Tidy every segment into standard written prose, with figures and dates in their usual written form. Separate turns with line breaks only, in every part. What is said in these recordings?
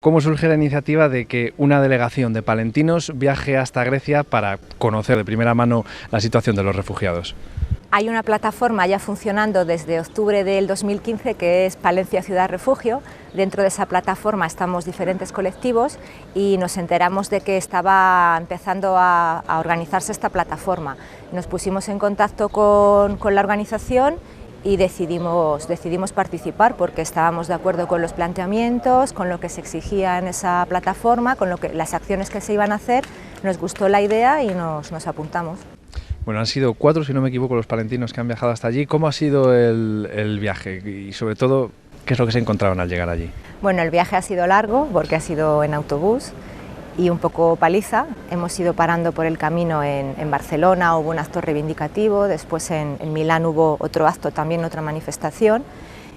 ¿Cómo surge la iniciativa de que una delegación de palentinos viaje hasta Grecia para conocer de primera mano la situación de los refugiados?
Hay una plataforma ya funcionando desde octubre del 2015 que es Palencia Ciudad Refugio. Dentro de esa plataforma estamos diferentes colectivos y nos enteramos de que estaba empezando a organizarse esta plataforma. Nos pusimos en contacto con la organización y decidimos participar porque estábamos de acuerdo con los planteamientos, con lo que se exigía en esa plataforma, con las acciones que se iban a hacer. Nos gustó la idea y nos apuntamos.
Bueno, han sido 4, si no me equivoco, los palentinos que han viajado hasta allí. ¿Cómo ha sido el viaje? Y sobre todo, ¿qué es lo que se encontraron al llegar allí?
Bueno, el viaje ha sido largo porque ha sido en autobús y un poco paliza. Hemos ido parando por el camino en Barcelona, hubo un acto reivindicativo, después en Milán hubo otro acto, también otra manifestación.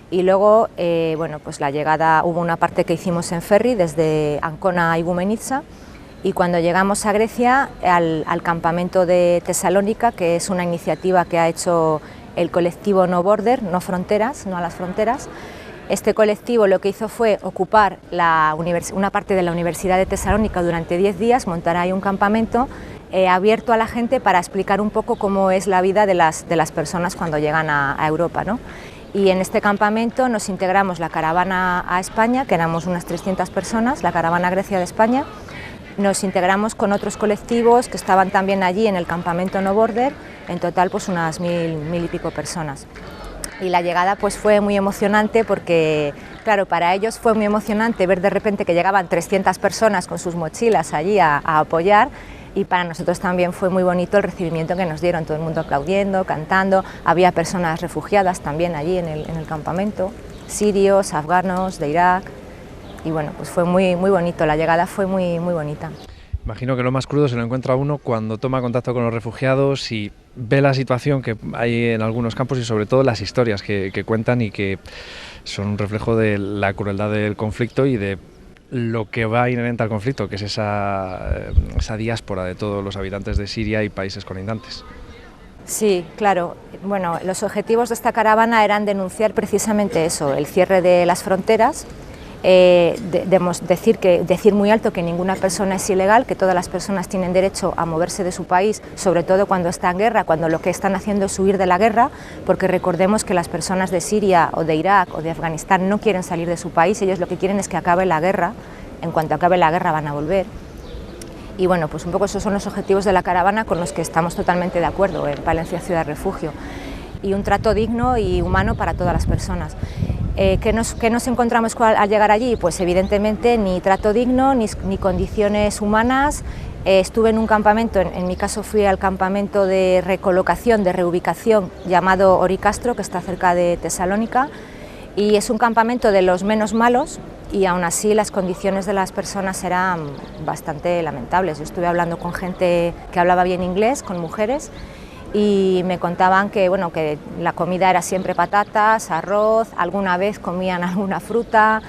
Y luego, bueno, pues la llegada, hubo una parte que hicimos en ferry desde Ancona a Igoumenitsa. Y cuando llegamos a Grecia, al campamento de Tesalónica, que es una iniciativa que ha hecho el colectivo No Border, No Fronteras, no a las fronteras, este colectivo lo que hizo fue ocupar una parte de la Universidad de Tesalónica durante 10 días, montar ahí un campamento abierto a la gente para explicar un poco cómo es la vida de las personas cuando llegan a Europa, ¿no? Y en este campamento nos integramos la caravana a España, que éramos unas 300 personas, la caravana Grecia de España. Nos integramos con otros colectivos que estaban también allí en el campamento No Border, en total pues unas 1000 y pico personas. Y la llegada pues fue muy emocionante porque, claro, para ellos fue muy emocionante ver de repente que llegaban 300 personas con sus mochilas allí a apoyar, y para nosotros también fue muy bonito el recibimiento que nos dieron, todo el mundo aplaudiendo, cantando. Había personas refugiadas también allí en el campamento, sirios, afganos, de Irak. Y bueno, pues fue muy bonito, la llegada fue muy bonita.
Imagino que lo más crudo se lo encuentra uno cuando toma contacto con los refugiados y ve la situación que hay en algunos campos y sobre todo las historias que cuentan y que son un reflejo de la crueldad del conflicto y de lo que va inherente al conflicto, que es esa diáspora de todos los habitantes de Siria y países colindantes.
Sí, claro. Bueno, los objetivos de esta caravana eran denunciar precisamente eso, el cierre de las fronteras. Decir muy alto que ninguna persona es ilegal, que todas las personas tienen derecho a moverse de su país, sobre todo cuando está en guerra, cuando lo que están haciendo es huir de la guerra, porque recordemos que las personas de Siria o de Irak o de Afganistán no quieren salir de su país, ellos lo que quieren es que acabe la guerra, en cuanto acabe la guerra van a volver. Y bueno, pues un poco esos son los objetivos de la caravana con los que estamos totalmente de acuerdo en Palencia Ciudad Refugio, y un trato digno y humano para todas las personas. ¿Qué nos encontramos al llegar allí? Pues evidentemente ni trato digno, ni condiciones humanas. Estuve en un campamento, en mi caso fui al campamento de recolocación, de reubicación, llamado Oricastro, que está cerca de Tesalónica, y es un campamento de los menos malos, y aún así las condiciones de las personas eran bastante lamentables. Yo estuve hablando con gente que hablaba bien inglés, con mujeres, y me contaban que, bueno, que la comida era siempre patatas, arroz, alguna vez comían alguna fruta.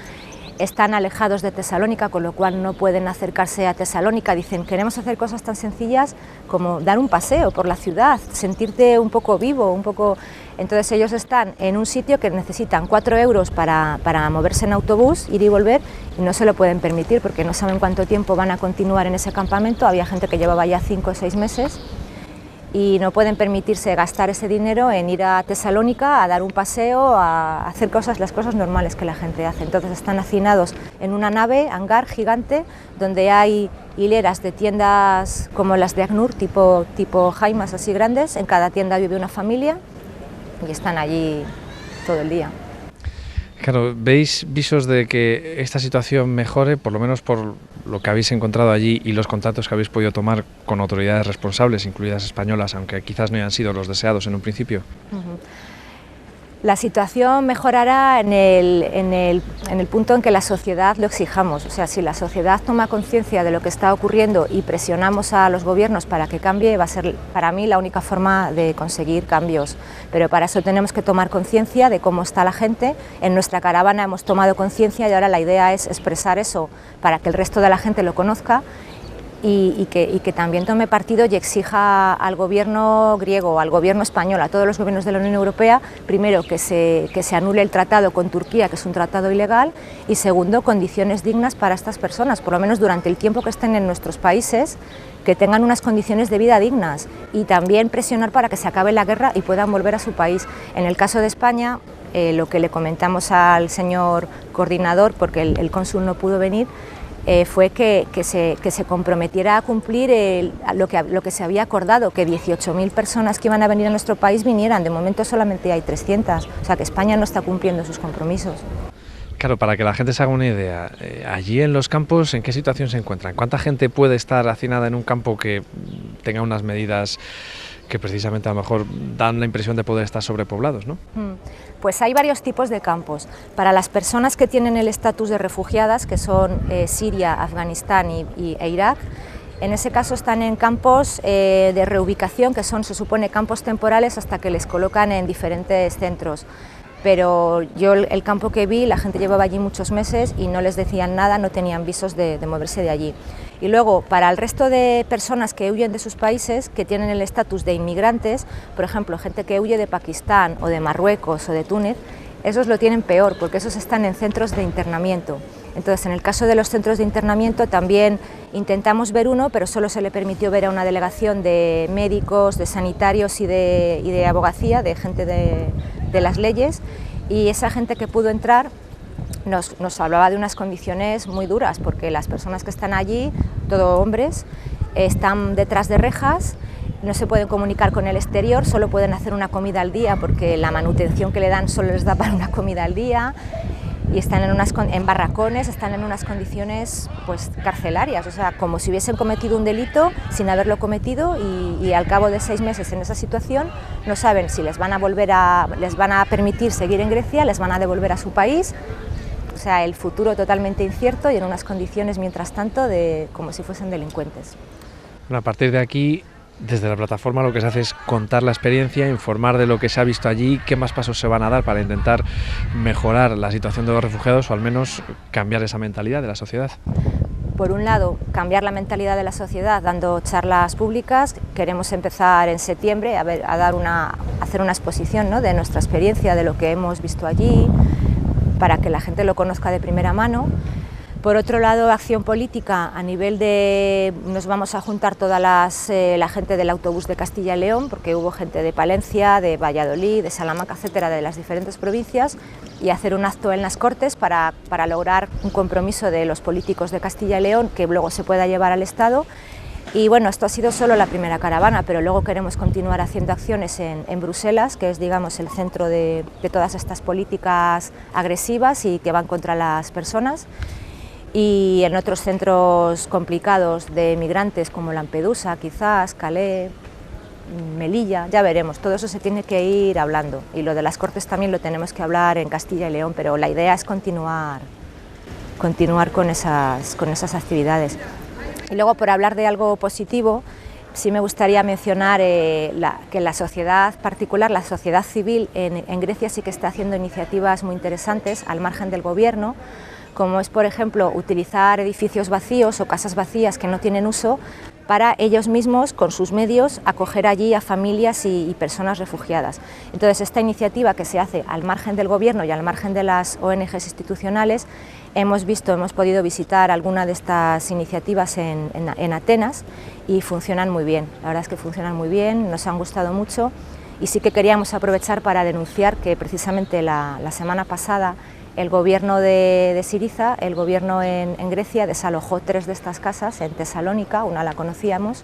Están alejados de Tesalónica, con lo cual no pueden acercarse a Tesalónica. Dicen, queremos hacer cosas tan sencillas como dar un paseo por la ciudad, sentirte un poco vivo, un poco... Entonces ellos están en un sitio que necesitan 4 euros para moverse en autobús, ir y volver, y no se lo pueden permitir porque no saben cuánto tiempo van a continuar en ese campamento. Había gente que llevaba ya 5 o 6 meses. Y no pueden permitirse gastar ese dinero en ir a Tesalónica a dar un paseo, a hacer las cosas normales que la gente hace. Entonces están hacinados en una nave, hangar gigante, donde hay hileras de tiendas como las de ACNUR, tipo jaimas así grandes. En cada tienda vive una familia y están allí todo el día.
Claro, ¿veis visos de que esta situación mejore, por lo menos por lo que habéis encontrado allí y los contactos que habéis podido tomar con autoridades responsables, incluidas españolas, aunque quizás no hayan sido los deseados en un principio? La situación mejorará en el punto en que la sociedad lo exijamos. O sea, si la sociedad toma conciencia de lo que está ocurriendo y presionamos a los gobiernos para que cambie, va a ser para mí la única forma de conseguir cambios. Pero para eso tenemos que tomar conciencia de cómo está la gente. En nuestra caravana hemos tomado conciencia y ahora la idea es expresar eso para que el resto de la gente lo conozca
y que también tome partido y exija al gobierno griego, al gobierno español, a todos los gobiernos de la Unión Europea, primero que se anule el tratado con Turquía, que es un tratado ilegal, y segundo, condiciones dignas para estas personas, por lo menos durante el tiempo que estén en nuestros países, que tengan unas condiciones de vida dignas, y también presionar para que se acabe la guerra y puedan volver a su país. En el caso de España, lo que le comentamos al señor coordinador, porque el cónsul no pudo venir, fue que se comprometiera a cumplir lo que se había acordado, que 18.000 personas que iban a venir a nuestro país vinieran. De momento solamente hay 300, o sea que España no está cumpliendo sus compromisos.
Claro, para que la gente se haga una idea, allí en los campos, ¿en qué situación se encuentran? ¿Cuánta gente puede estar hacinada en un campo que tenga unas medidas que precisamente a lo mejor dan la impresión de poder estar sobrepoblados, ¿no?
Pues hay varios tipos de campos. Para las personas que tienen el estatus de refugiadas, que son Siria, Afganistán e Irak, en ese caso están en campos de reubicación, que son, se supone, campos temporales hasta que les colocan en diferentes centros. Pero yo el campo que vi, la gente llevaba allí muchos meses y no les decían nada, no tenían visos de moverse de allí. Y luego, para el resto de personas que huyen de sus países, que tienen el estatus de inmigrantes, por ejemplo, gente que huye de Pakistán o de Marruecos o de Túnez, esos lo tienen peor, porque esos están en centros de internamiento. Entonces, en el caso de los centros de internamiento también intentamos ver uno, pero solo se le permitió ver a una delegación de médicos, de sanitarios y de abogacía, de gente de las leyes, y esa gente que pudo entrar nos hablaba de unas condiciones muy duras, porque las personas que están allí, todos hombres, están detrás de rejas, no se pueden comunicar con el exterior, solo pueden hacer una comida al día, porque la manutención que le dan solo les da para una comida al día, y están en barracones, están en unas condiciones pues carcelarias, o sea, como si hubiesen cometido un delito sin haberlo cometido, y al cabo de 6 meses en esa situación no saben si les van a permitir seguir en Grecia, les van a devolver a su país. O sea, el futuro totalmente incierto y en unas condiciones, mientras tanto, como si fuesen delincuentes.
Bueno, a partir de aquí, desde la plataforma lo que se hace es contar la experiencia, informar de lo que se ha visto allí, qué más pasos se van a dar para intentar mejorar la situación de los refugiados o al menos cambiar esa mentalidad de la sociedad.
Por un lado, cambiar la mentalidad de la sociedad dando charlas públicas. Queremos empezar en septiembre a hacer una exposición, ¿no?, de nuestra experiencia, de lo que hemos visto allí, para que la gente lo conozca de primera mano. Por otro lado, acción política a nivel de... Nos vamos a juntar toda la gente del autobús de Castilla y León, porque hubo gente de Palencia, de Valladolid, de Salamanca, etcétera, de las diferentes provincias, y hacer un acto en las Cortes para lograr un compromiso de los políticos de Castilla y León que luego se pueda llevar al Estado. Y bueno, esto ha sido solo la primera caravana, pero luego queremos continuar haciendo acciones en Bruselas, que es, digamos, el centro de todas estas políticas agresivas y que van contra las personas, y en otros centros complicados de migrantes como Lampedusa, quizás, Calais, Melilla, ya veremos, todo eso se tiene que ir hablando, y lo de las Cortes también lo tenemos que hablar en Castilla y León, pero la idea es continuar con esas actividades. Y luego, por hablar de algo positivo, sí me gustaría mencionar que la sociedad particular, la sociedad civil en Grecia sí que está haciendo iniciativas muy interesantes al margen del gobierno, como es, por ejemplo, utilizar edificios vacíos o casas vacías que no tienen uso para ellos mismos, con sus medios, acoger allí a familias y personas refugiadas. Entonces, esta iniciativa que se hace al margen del gobierno y al margen de las ONGs institucionales, hemos podido visitar alguna de estas iniciativas en Atenas y funcionan muy bien. La verdad es que funcionan muy bien, nos han gustado mucho, y sí que queríamos aprovechar para denunciar que precisamente la semana pasada el gobierno de Syriza, el gobierno en Grecia, desalojó 3 de estas casas en Tesalónica, una la conocíamos,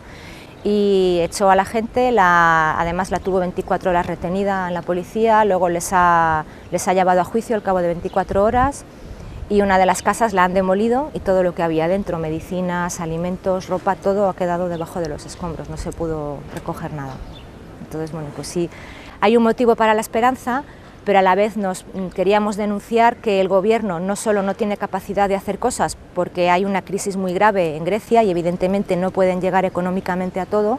y echó a la gente, además la tuvo 24 horas retenida en la policía, luego les ha llevado a juicio al cabo de 24 horas, y una de las casas la han demolido y todo lo que había dentro, medicinas, alimentos, ropa, todo ha quedado debajo de los escombros, no se pudo recoger nada. Entonces, bueno, pues sí, hay un motivo para la esperanza, pero a la vez queríamos denunciar que el gobierno no solo no tiene capacidad de hacer cosas porque hay una crisis muy grave en Grecia y evidentemente no pueden llegar económicamente a todo,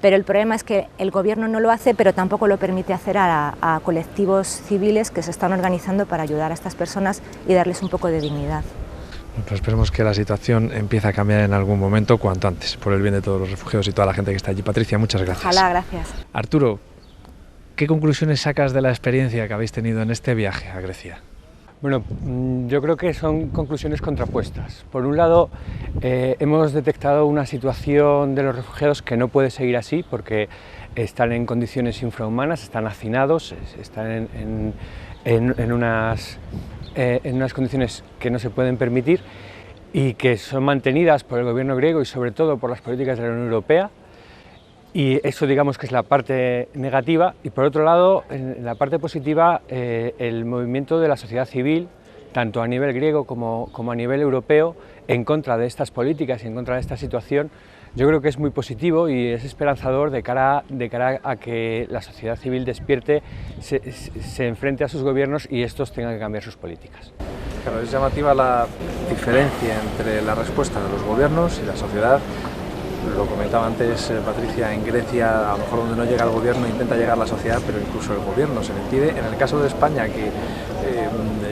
pero el problema es que el gobierno no lo hace, pero tampoco lo permite hacer a colectivos civiles que se están organizando para ayudar a estas personas y darles un poco de dignidad.
Pues esperemos que la situación empiece a cambiar en algún momento, cuanto antes, por el bien de todos los refugiados y toda la gente que está allí. Patricia, muchas gracias.
Ojalá, gracias.
Arturo, ¿qué conclusiones sacas de la experiencia que habéis tenido en este viaje a Grecia?
Bueno, yo creo que son conclusiones contrapuestas. Por un lado, hemos detectado una situación de los refugiados que no puede seguir así porque están en condiciones infrahumanas, están hacinados, están en unas condiciones que no se pueden permitir y que son mantenidas por el gobierno griego y sobre todo por las políticas de la Unión Europea. Y eso digamos que es la parte negativa, y por otro lado, en la parte positiva, el movimiento de la sociedad civil, tanto a nivel griego como a nivel europeo, en contra de estas políticas y en contra de esta situación, yo creo que es muy positivo y es esperanzador de cara a que la sociedad civil despierte, se enfrente a sus gobiernos y estos tengan que cambiar sus políticas.
Claro, es llamativa la diferencia entre la respuesta de los gobiernos y la sociedad. Lo comentaba antes Patricia, en Grecia a lo mejor donde no llega el gobierno intenta llegar la sociedad, pero incluso el gobierno se le impide. En el caso de España, que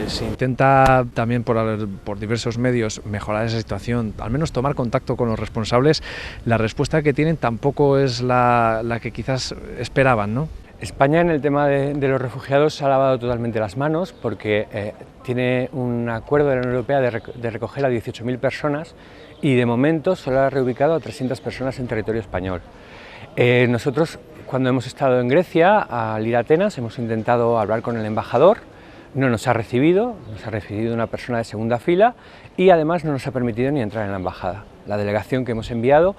se intenta también por diversos medios mejorar esa situación, al menos tomar contacto con los responsables, la respuesta que tienen tampoco es la que quizás esperaban, ¿no?
España en el tema de los refugiados se ha lavado totalmente las manos porque tiene un acuerdo de la Unión Europea de recoger a 18.000 personas y de momento solo ha reubicado a 300 personas en territorio español. Nosotros, cuando hemos estado en Grecia, al ir a Atenas, hemos intentado hablar con el embajador, no nos ha recibido una persona de segunda fila y además no nos ha permitido ni entrar en la embajada. La delegación que hemos enviado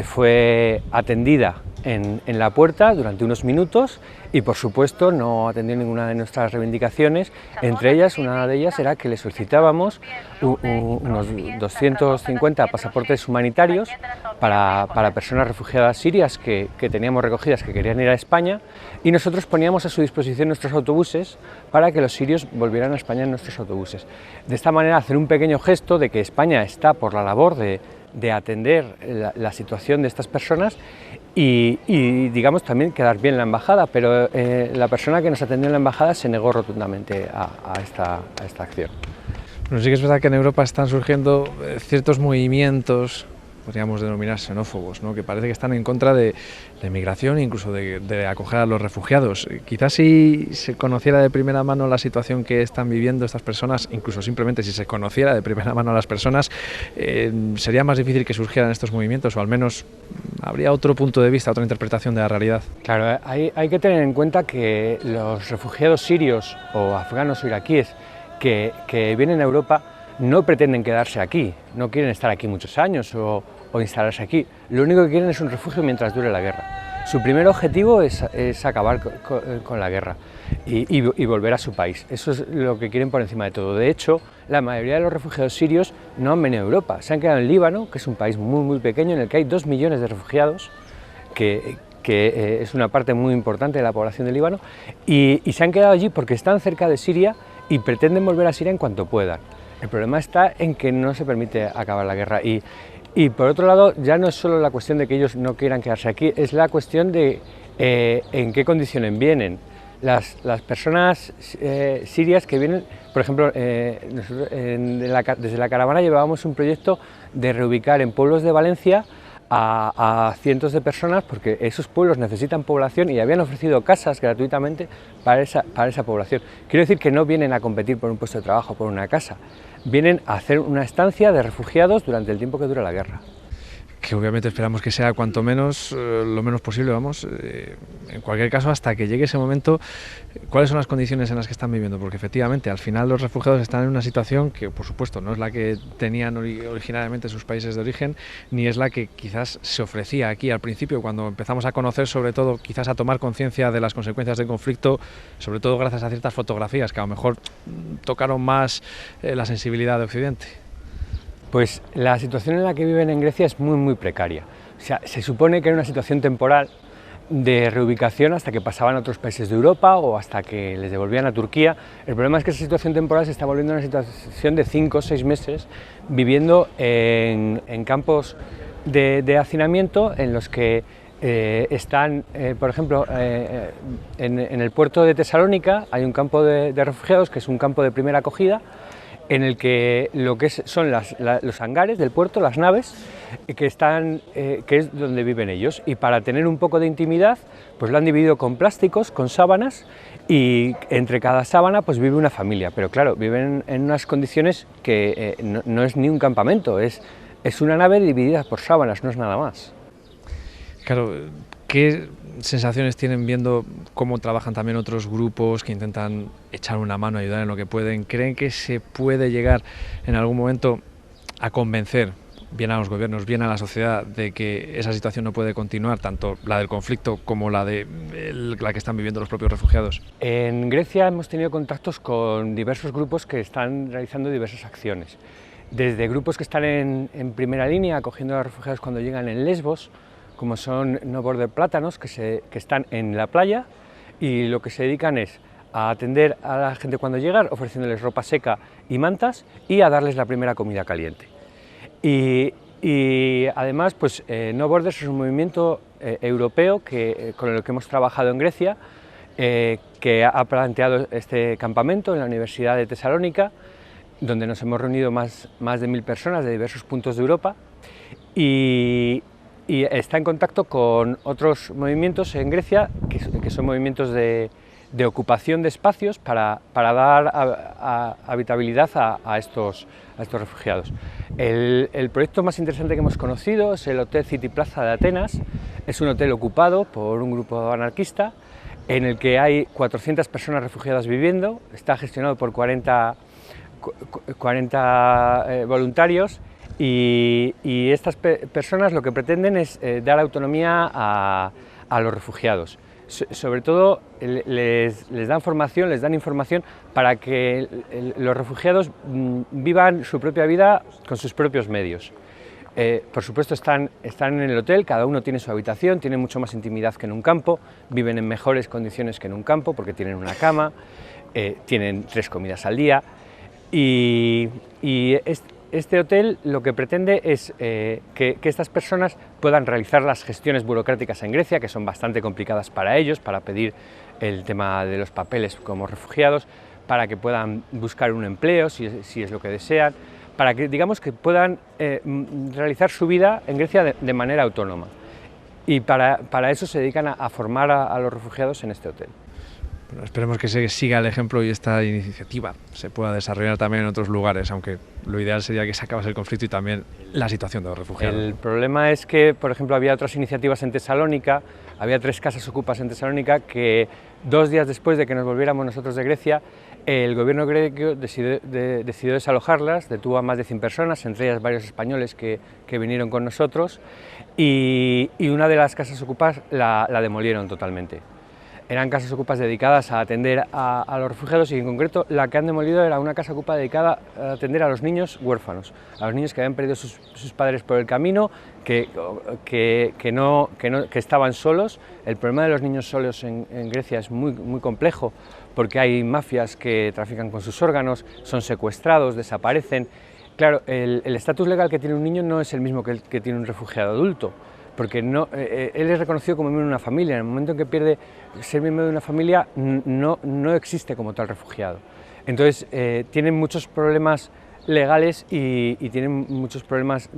fue atendida en la puerta durante unos minutos y por supuesto no atendió ninguna de nuestras reivindicaciones. Entre ellas, una de ellas era que le solicitábamos unos 250 pasaportes humanitarios para personas refugiadas sirias que teníamos recogidas que querían ir a España, y nosotros poníamos a su disposición nuestros autobuses para que los sirios volvieran a España en nuestros autobuses. De esta manera hacer un pequeño gesto de que España está por la labor de atender la situación de estas personas y digamos también quedar bien en la embajada, pero la persona que nos atendió en la embajada se negó rotundamente a esta acción.
Bueno, sí que es verdad que en Europa están surgiendo ciertos movimientos, podríamos denominar xenófobos, ¿no? Que parece que están en contra de la inmigración e incluso de acoger a los refugiados. Quizás si se conociera de primera mano la situación que están viviendo estas personas, incluso simplemente si se conociera de primera mano a las personas, sería más difícil que surgieran estos movimientos, o al menos habría otro punto de vista, otra interpretación de la realidad.
Claro, hay que tener en cuenta que los refugiados sirios o afganos o iraquíes que vienen a Europa no pretenden quedarse aquí, no quieren estar aquí muchos años o instalarse aquí. Lo único que quieren es un refugio mientras dure la guerra. Su primer objetivo es acabar con la guerra y volver a su país. Eso es lo que quieren por encima de todo. De hecho, la mayoría de los refugiados sirios no han venido a Europa. Se han quedado en Líbano, que es un país muy pequeño en el que hay 2 millones de refugiados, que es una parte muy importante de la población de Líbano, y se han quedado allí porque están cerca de Siria y pretenden volver a Siria en cuanto puedan. El problema está en que no se permite acabar la guerra y por otro lado ya no es solo la cuestión de que ellos no quieran quedarse aquí, es la cuestión de en qué condiciones vienen. Las personas sirias que vienen, por ejemplo, nosotros desde la caravana llevábamos un proyecto de reubicar en pueblos de Valencia a cientos de personas porque esos pueblos necesitan población y habían ofrecido casas gratuitamente para esa población. Quiero decir que no vienen a competir por un puesto de trabajo, por una casa, vienen a hacer una estancia de refugiados durante el tiempo que dura la guerra.
Que obviamente esperamos que sea cuanto menos, lo menos posible, vamos, en cualquier caso hasta que llegue ese momento. ¿Cuáles son las condiciones en las que están viviendo? Porque efectivamente al final los refugiados están en una situación que por supuesto no es la que tenían originariamente sus países de origen, ni es la que quizás se ofrecía aquí al principio cuando empezamos a conocer, sobre todo quizás a tomar conciencia de las consecuencias del conflicto, sobre todo gracias a ciertas fotografías que a lo mejor tocaron más la sensibilidad de Occidente.
Pues la situación en la que viven en Grecia es muy precaria. O sea, se supone que era una situación temporal de reubicación hasta que pasaban a otros países de Europa o hasta que les devolvían a Turquía. El problema es que esa situación temporal se está volviendo una situación de 5 o 6 meses viviendo en campos de hacinamiento en los que están, por ejemplo, en el puerto de Tesalónica hay un campo de refugiados que es un campo de primera acogida en el que son los hangares del puerto, las naves, que es donde viven ellos, y para tener un poco de intimidad, pues lo han dividido con plásticos, con sábanas, y entre cada sábana pues vive una familia, pero claro, viven en unas condiciones que no es ni un campamento, es una nave dividida por sábanas, no es nada más.
Claro, ¿qué sensaciones tienen viendo cómo trabajan también otros grupos que intentan echar una mano, ayudar en lo que pueden? ¿Creen que se puede llegar en algún momento a convencer bien a los gobiernos, bien a la sociedad, de que esa situación no puede continuar, tanto la del conflicto como la que están viviendo los propios refugiados?
En Grecia hemos tenido contactos con diversos grupos que están realizando diversas acciones, desde grupos que están en primera línea acogiendo a los refugiados cuando llegan en Lesbos, como son No Border Plátanos, que están en la playa y lo que se dedican es a atender a la gente cuando llegan, ofreciéndoles ropa seca y mantas, y a darles la primera comida caliente. Y además, pues, No Borders es un movimiento europeo con el que hemos trabajado en Grecia, que ha planteado este campamento en la Universidad de Tesalónica, donde nos hemos reunido más de 1000 personas de diversos puntos de Europa, y está en contacto con otros movimientos en Grecia, que son movimientos de ocupación de espacios para dar habitabilidad a estos refugiados. El proyecto más interesante que hemos conocido es el Hotel City Plaza de Atenas. Es un hotel ocupado por un grupo anarquista en el que hay 400 personas refugiadas viviendo. Está gestionado por 40 voluntarios. Y estas personas lo que pretenden es dar autonomía a los refugiados. Sobre todo les dan formación, les dan información para que los refugiados vivan su propia vida con sus propios medios. Por supuesto están en el hotel, cada uno tiene su habitación, tienen mucho más intimidad que en un campo, viven en mejores condiciones que en un campo porque tienen una cama, tienen 3 comidas al día, y este hotel lo que pretende es que estas personas puedan realizar las gestiones burocráticas en Grecia, que son bastante complicadas para ellos, para pedir el tema de los papeles como refugiados, para que puedan buscar un empleo si es lo que desean, para que, digamos, que puedan realizar su vida en Grecia de manera autónoma. Y para eso se dedican a formar a los refugiados en este hotel.
Bueno, esperemos que se siga el ejemplo y esta iniciativa se pueda desarrollar también en otros lugares, aunque lo ideal sería que se acabase el conflicto y también la situación de los refugiados.
El problema es que, por ejemplo, había otras iniciativas en Tesalónica, había 3 casas ocupas en Tesalónica que 2 días después de que nos volviéramos nosotros de Grecia, el gobierno griego decidió desalojarlas, detuvo a más de 100 personas, entre ellas varios españoles que vinieron con nosotros, y una de las casas ocupas la demolieron totalmente. Eran casas ocupas dedicadas a atender a los refugiados, y en concreto la que han demolido era una casa ocupa dedicada a atender a los niños huérfanos, a los niños que habían perdido sus padres por el camino, que estaban solos. El problema de los niños solos en Grecia es muy complejo, porque hay mafias que trafican con sus órganos, son secuestrados, desaparecen. Claro, el estatus legal que tiene un niño no es el mismo que el que tiene un refugiado adulto, porque él es reconocido como miembro de una familia. En el momento en que pierde ser miembro de una familia, no existe como tal refugiado. Entonces tienen muchos problemas legales y tienen muchos problemas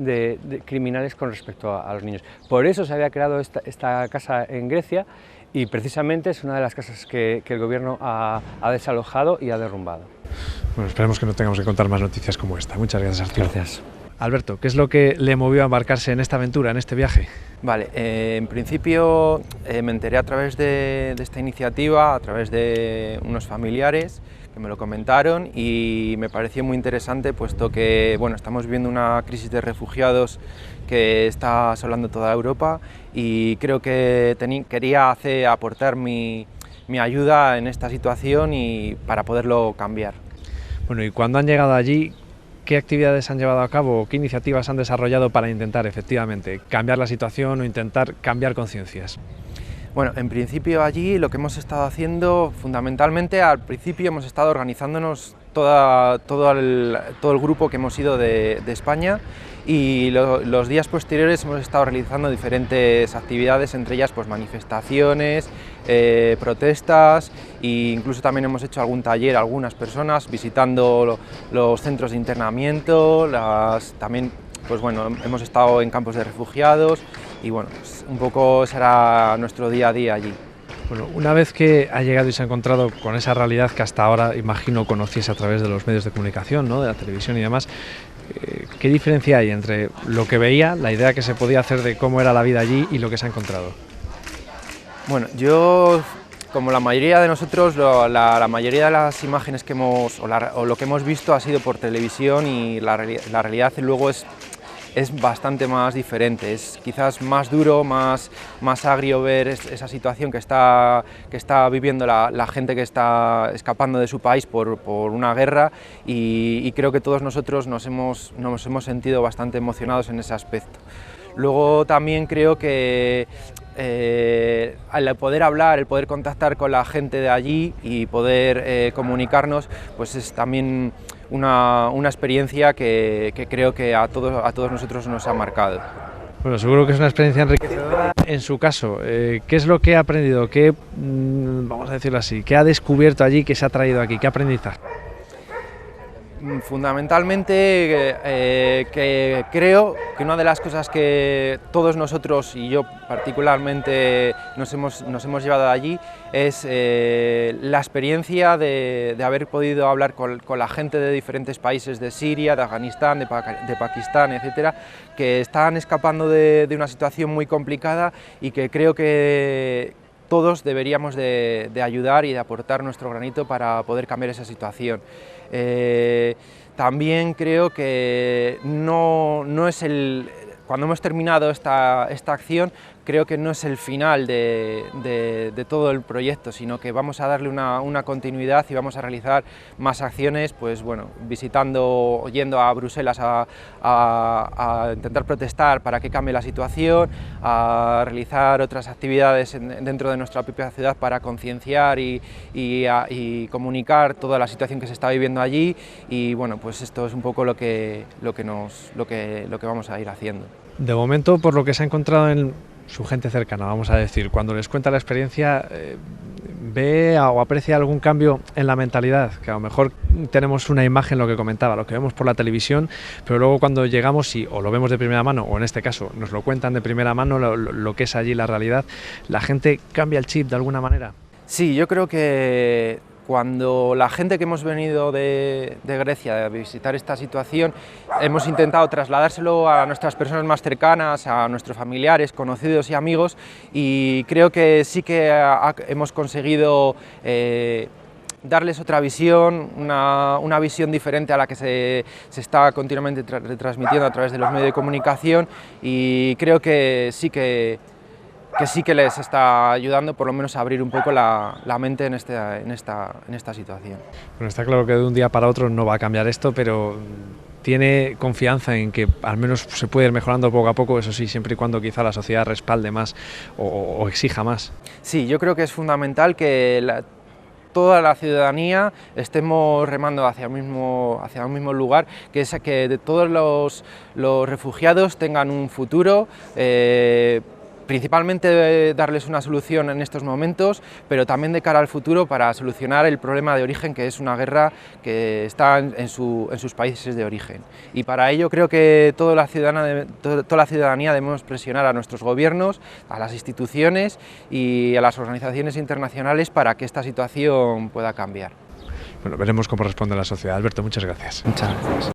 criminales con respecto a los niños. Por eso se había creado esta casa en Grecia, y precisamente es una de las casas que el gobierno ha desalojado y ha derrumbado.
Bueno, esperemos que no tengamos que contar más noticias como esta. Muchas gracias, Arturo.
Gracias.
Alberto, ¿qué es lo que le movió a embarcarse en esta aventura, en este viaje?
Vale, en principio me enteré a través de esta iniciativa, a través de unos familiares que me lo comentaron, y me pareció muy interesante, puesto que estamos viviendo una crisis de refugiados que está asolando toda Europa, y creo que quería aportar mi ayuda en esta situación y para poderlo cambiar.
Bueno, y cuando han llegado allí, ¿qué actividades han llevado a cabo? ¿Qué iniciativas han desarrollado para intentar efectivamente cambiar la situación o intentar cambiar conciencias?
Bueno, en principio allí lo que hemos estado haciendo, fundamentalmente al principio hemos estado organizándonos todo el grupo que hemos ido de España, y los días posteriores hemos estado realizando diferentes actividades, entre ellas pues manifestaciones, protestas, e incluso también hemos hecho algún taller, algunas personas visitando los centros de internamiento, también pues bueno, hemos estado en campos de refugiados y bueno, pues un poco será nuestro día a día allí.
Bueno, una vez que ha llegado y se ha encontrado con esa realidad que hasta ahora imagino conociese a través de los medios de comunicación, ¿no?, de la televisión y demás, ¿qué diferencia hay entre lo que veía, la idea que se podía hacer de cómo era la vida allí y lo que se ha encontrado?
Bueno, yo, como la mayoría de nosotros, la mayoría de las imágenes que hemos, o lo que hemos visto ha sido por televisión, y la realidad luego es bastante más diferente, es quizás más duro, más agrio ver esa situación que está viviendo la gente que está escapando de su país por una guerra, y creo que todos nosotros nos hemos sentido bastante emocionados en ese aspecto. Luego también creo que al poder hablar, el poder contactar con la gente de allí y poder comunicarnos, pues es también una experiencia que creo que a todos nosotros nos ha marcado.
Bueno, seguro que es una experiencia enriquecedora. En su caso, ¿qué es lo que ha aprendido? ¿Qué, vamos a decirlo así, qué ha descubierto allí, que se ha traído aquí? ¿Qué aprendizaje?
Fundamentalmente que creo que una de las cosas que todos nosotros, y yo particularmente, nos hemos llevado de allí es la experiencia de haber podido hablar con la gente de diferentes países, de Siria, de Afganistán, de Pakistán, etcétera, que están escapando de una situación muy complicada, y que creo que todos deberíamos de ayudar y de aportar nuestro granito para poder cambiar esa situación. También creo que no es cuando hemos terminado esta acción, creo que no es el final de todo el proyecto, sino que vamos a darle una continuidad y vamos a realizar más acciones, pues bueno, yendo a Bruselas a intentar protestar para que cambie la situación, a realizar otras actividades dentro de nuestra propia ciudad para concienciar y comunicar toda la situación que se está viviendo allí, y bueno, pues esto es un poco lo que vamos a ir haciendo.
De momento, por lo que se ha encontrado en su gente cercana, vamos a decir, cuando les cuenta la experiencia, ¿ve o aprecia algún cambio en la mentalidad? Que a lo mejor tenemos una imagen, lo que comentaba, lo que vemos por la televisión, pero luego cuando llegamos o lo vemos de primera mano, o en este caso nos lo cuentan de primera mano, lo que es allí la realidad, ¿la gente cambia el chip de alguna manera?
Sí, yo creo que cuando la gente que hemos venido de Grecia a visitar esta situación, hemos intentado trasladárselo a nuestras personas más cercanas, a nuestros familiares, conocidos y amigos, y creo que sí que hemos conseguido darles otra visión, una visión diferente a la que se está continuamente retransmitiendo a través de los medios de comunicación, y creo que sí que les está ayudando por lo menos a abrir un poco la mente en esta situación.
Bueno, está claro que de un día para otro no va a cambiar esto, pero ¿tiene confianza en que al menos se puede ir mejorando poco a poco, eso sí, siempre y cuando quizá la sociedad respalde más o exija más?
Sí, yo creo que es fundamental que toda la ciudadanía estemos remando hacia un mismo lugar, que es que todos los refugiados tengan un futuro, principalmente darles una solución en estos momentos, pero también de cara al futuro para solucionar el problema de origen, que es una guerra que está en sus países de origen. Y para ello creo que toda la ciudadanía debemos presionar a nuestros gobiernos, a las instituciones y a las organizaciones internacionales para que esta situación pueda cambiar.
Bueno, veremos cómo responde la sociedad. Alberto, muchas gracias.
Muchas gracias.